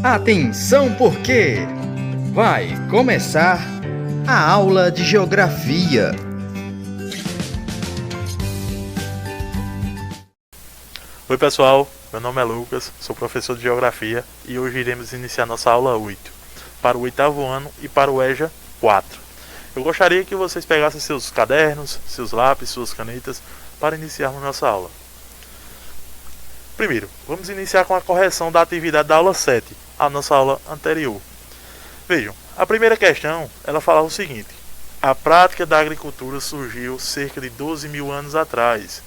Atenção porque vai começar a aula de geografia. Oi pessoal, meu nome é Lucas, sou professor de Geografia e hoje iremos iniciar nossa aula 8, para o 8º ano e para o EJA 4. Eu gostaria que vocês pegassem seus cadernos, seus lápis, suas canetas, para iniciarmos nossa aula. Primeiro, vamos iniciar com a correção da atividade da aula 7, a nossa aula anterior. Vejam, a primeira questão, ela falava o seguinte: a prática da agricultura surgiu cerca de 12 mil anos atrás,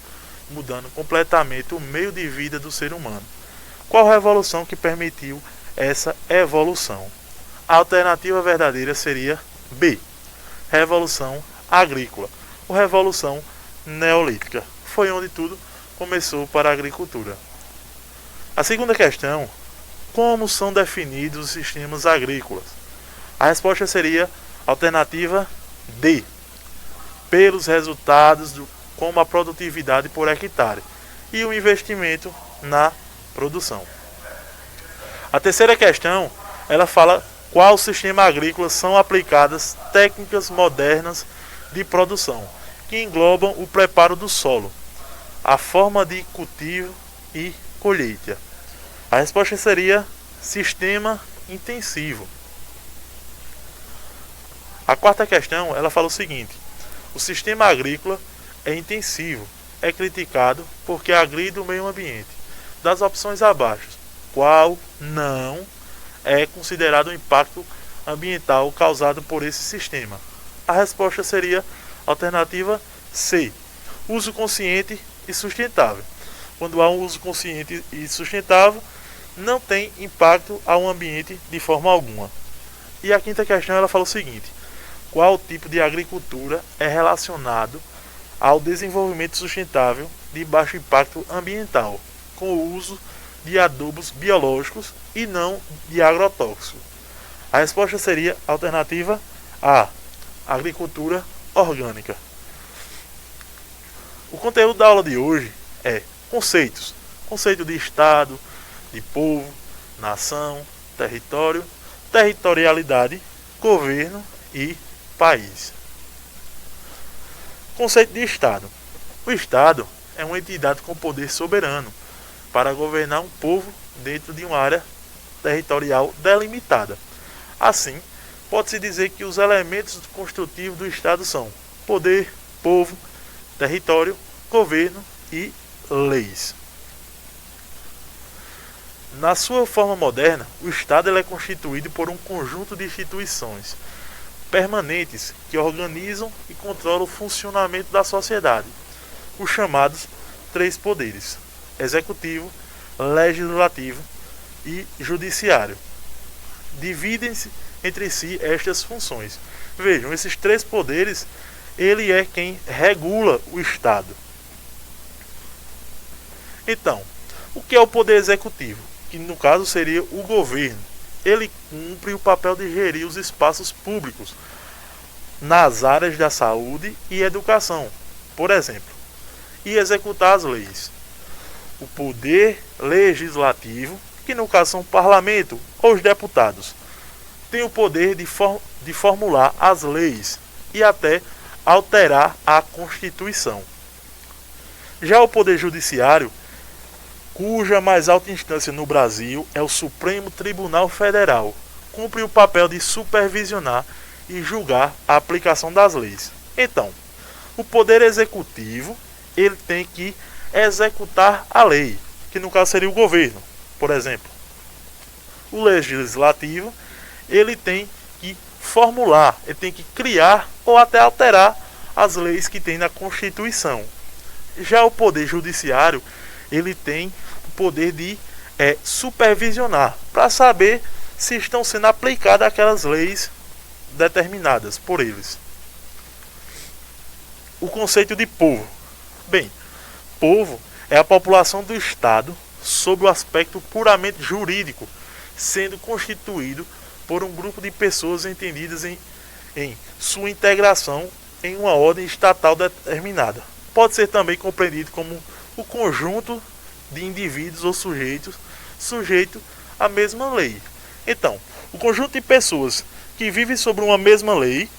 mudando completamente o meio de vida do ser humano. Qual revolução que permitiu essa evolução? A alternativa verdadeira seria B, Revolução Agrícola, ou Revolução Neolítica. Foi onde tudo começou para a agricultura. A segunda questão: como são definidos os sistemas agrícolas? A resposta seria alternativa D, pelos resultados como a produtividade por hectare e o investimento na produção. A terceira questão, ela fala qual sistema agrícola são aplicadas técnicas modernas de produção, que englobam o preparo do solo, a forma de cultivo e colheita. A resposta seria sistema intensivo. A quarta questão, ela fala o seguinte: o sistema agrícola é intensivo, é criticado porque agride o meio ambiente. Das opções abaixo, qual não é considerado o impacto ambiental causado por esse sistema? A resposta seria alternativa C, uso consciente e sustentável. Quando há um uso consciente e sustentável, não tem impacto ao ambiente de forma alguma. E a quinta questão, ela fala o seguinte: qual tipo de agricultura é relacionado ao desenvolvimento sustentável de baixo impacto ambiental, com o uso de adubos biológicos e não de agrotóxicos? A resposta seria alternativa A, agricultura orgânica. O conteúdo da aula de hoje é conceitos: conceito de estado, de povo, nação, território, territorialidade, governo e país. Conceito de estado: o estado é uma entidade com poder soberano para governar um povo dentro de uma área territorial delimitada. Assim, pode-se dizer que os elementos constitutivos do estado são poder, povo, território, governo e leis. Na sua forma moderna, o Estado é constituído por um conjunto de instituições permanentes que organizam e controlam o funcionamento da sociedade, os chamados três poderes: executivo, legislativo e judiciário. Dividem-se entre si estas funções. Vejam, esses três poderes, ele é quem regula o Estado. Então, o que é o poder executivo? Que no caso seria o governo. Ele cumpre o papel de gerir os espaços públicos nas áreas da saúde e educação, por exemplo, e executar as leis. O poder legislativo, que no caso são o parlamento ou os deputados, tem o poder de formular as leis e até alterar a Constituição. Já o poder judiciário, cuja mais alta instância no Brasil é o Supremo Tribunal Federal, cumpre o papel de supervisionar e julgar a aplicação das leis. Então, o poder executivo, ele tem que executar a lei, que no caso seria o governo, por exemplo. O legislativo, ele tem que formular, ele tem que criar ou até alterar as leis que tem na Constituição. Já o poder judiciário, ele tem o poder de supervisionar, para saber se estão sendo aplicadas aquelas leis determinadas por eles. O conceito de povo. Bem, povo é a população do Estado sob o aspecto puramente jurídico, sendo constituído por um grupo de pessoas entendidas em sua integração em uma ordem estatal determinada. Pode ser também compreendido como o conjunto de indivíduos ou sujeitos sujeito à mesma lei, Então, o conjunto de pessoas que vivem sobre uma mesma lei,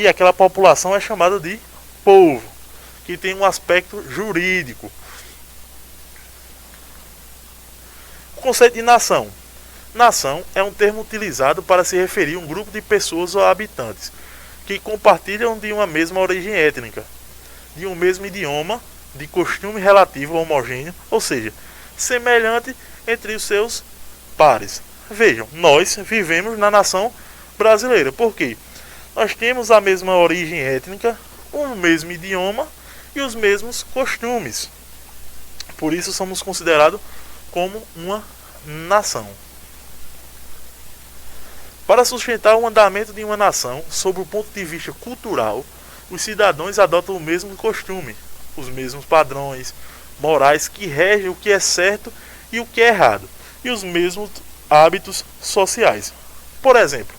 aquela população é chamada de povo, que tem um aspecto jurídico. O conceito de nação. Nação é um termo utilizado para se referir a um grupo de pessoas ou habitantes que compartilham de uma mesma origem étnica, de um mesmo idioma, de costume relativo homogêneo, ou seja, semelhante entre os seus pares. Vejam, nós vivemos na nação brasileira. Por quê? Nós temos a mesma origem étnica, o mesmo idioma e os mesmos costumes. Por isso somos considerados como uma nação. Para sustentar o andamento de uma nação, sob o ponto de vista cultural, os cidadãos adotam o mesmo costume, os mesmos padrões morais que regem o que é certo e o que é errado, e os mesmos hábitos sociais. Por exemplo,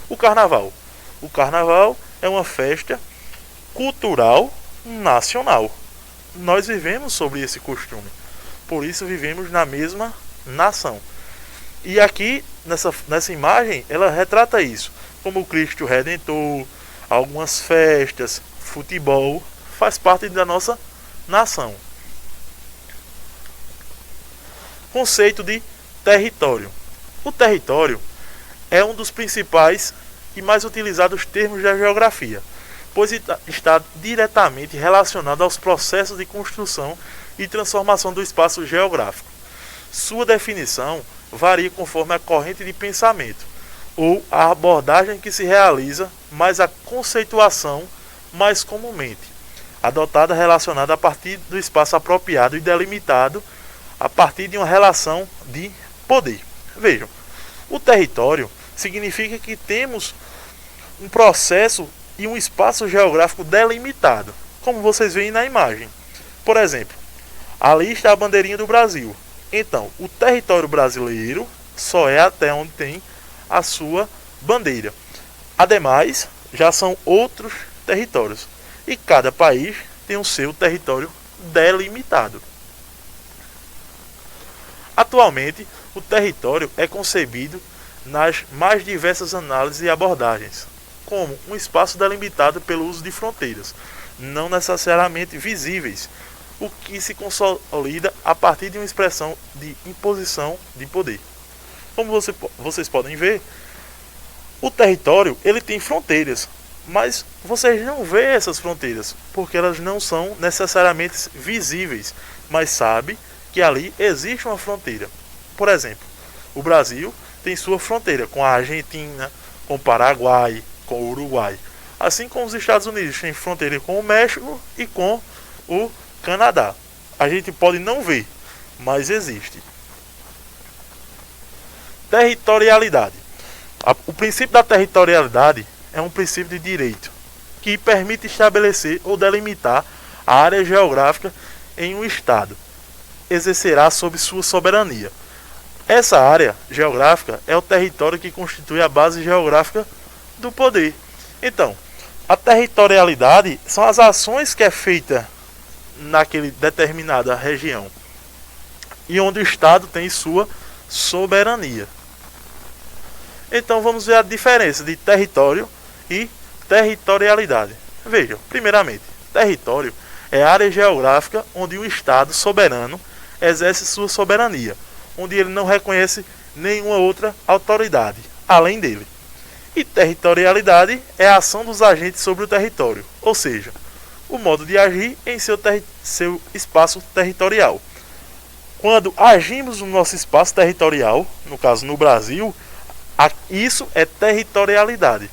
o carnaval. O carnaval é uma festa cultural nacional. Nós vivemos sobre esse costume, por isso vivemos na mesma nação. E aqui, nessa imagem, ela retrata isso, como o Cristo Redentor, algumas festas, futebol, faz parte da nossa nação. Conceito de território. O território é um dos principais e mais utilizados termos da geografia, pois está diretamente relacionado aos processos de construção e transformação do espaço geográfico. Sua definição varia conforme a corrente de pensamento ou a abordagem que se realiza, mas a conceituação mais comumente adotada relacionada a partir do espaço apropriado e delimitado a partir de uma relação de poder. Vejam, o território significa que temos um processo e um espaço geográfico delimitado, como vocês veem na imagem. Por exemplo, ali está a bandeirinha do Brasil. Então, o território brasileiro só é até onde tem a sua bandeira. Ademais, já são outros territórios. E cada país tem o seu território delimitado. Atualmente, o território é concebido nas mais diversas análises e abordagens, como um espaço delimitado pelo uso de fronteiras, não necessariamente visíveis, o que se consolida a partir de uma expressão de imposição de poder. Como vocês podem ver, o território ele tem fronteiras, mas vocês não vê essas fronteiras, porque elas não são necessariamente visíveis, mas sabe que ali existe uma fronteira. Por exemplo, o Brasil tem sua fronteira com a Argentina, com o Paraguai, com o Uruguai, assim como os Estados Unidos têm fronteira com o México e com o Canadá. A gente pode não ver, mas existe. Territorialidade. O princípio da territorialidade é um princípio de direito que permite estabelecer ou delimitar a área geográfica em um estado exercerá sob sua soberania. Essa área geográfica é o território que constitui a base geográfica do poder. Então, a territorialidade são as ações que é feita naquele determinada região e onde o Estado tem sua soberania. Então vamos ver a diferença de território e territorialidade. Vejam, primeiramente, território é a área geográfica onde o Estado soberano exerce sua soberania, onde ele não reconhece nenhuma outra autoridade além dele. E territorialidade é a ação dos agentes sobre o território, ou seja, o modo de agir em seu espaço territorial. Quando agimos no nosso espaço territorial, no caso no Brasil, isso é territorialidade.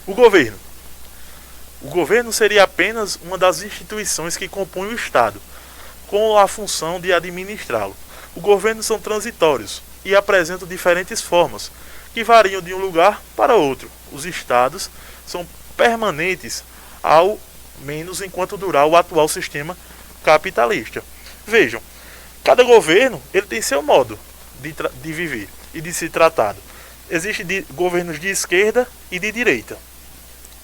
O governo. O governo seria apenas uma das instituições que compõem o Estado, com a função de administrá-lo. Os governos são transitórios e apresentam diferentes formas, que variam de um lugar para outro. Os estados são permanentes, ao menos enquanto durar o atual sistema capitalista. Vejam, cada governo ele tem seu modo de viver e de ser tratado. Existem governos de esquerda e de direita.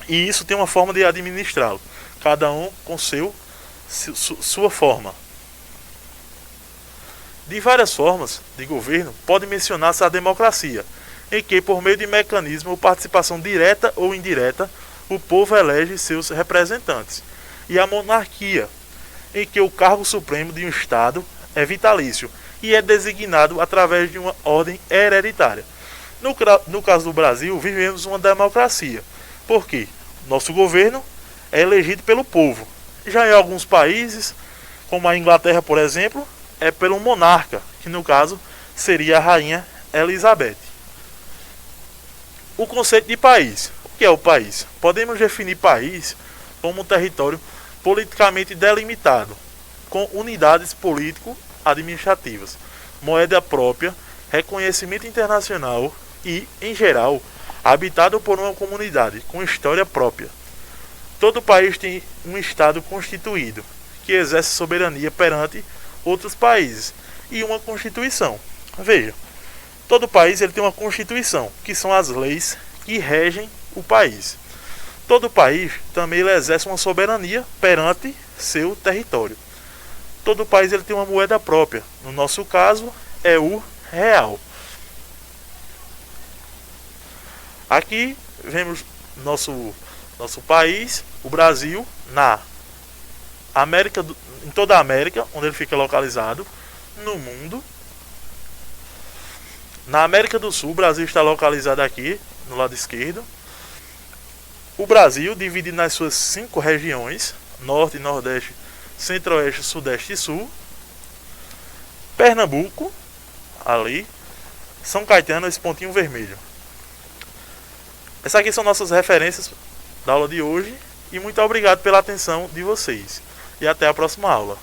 E isso tem uma forma de administrá-lo, cada um com sua forma. De várias formas de governo, pode mencionar-se a democracia, em que, por meio de mecanismo de participação direta ou indireta, o povo elege seus representantes, e a monarquia, em que o cargo supremo de um Estado é vitalício e é designado através de uma ordem hereditária. No caso do Brasil, vivemos uma democracia, porque nosso governo é elegido pelo povo. Já em alguns países, como a Inglaterra, por exemplo, é pelo monarca, que no caso seria a rainha Elizabeth. O conceito de país. O que é o país? Podemos definir país como um território politicamente delimitado, com unidades político-administrativas, moeda própria, reconhecimento internacional e, em geral, habitado por uma comunidade com história própria. Todo país tem um Estado constituído, que exerce soberania perante outros países, e uma Constituição. Veja, todo país ele tem uma Constituição, que são as leis que regem o país. Todo país também ele exerce uma soberania perante seu território. Todo país ele tem uma moeda própria. No nosso caso, é o real. Aqui vemos nosso país, o Brasil, em toda a América, onde ele fica localizado, no mundo. Na América do Sul, o Brasil está localizado aqui, no lado esquerdo. O Brasil, dividido nas suas 5 regiões, Norte, Nordeste, Centro-Oeste, Sudeste e Sul. Pernambuco, ali. São Caetano, esse pontinho vermelho. Essas aqui são nossas referências da aula de hoje. E muito obrigado pela atenção de vocês. E até a próxima aula.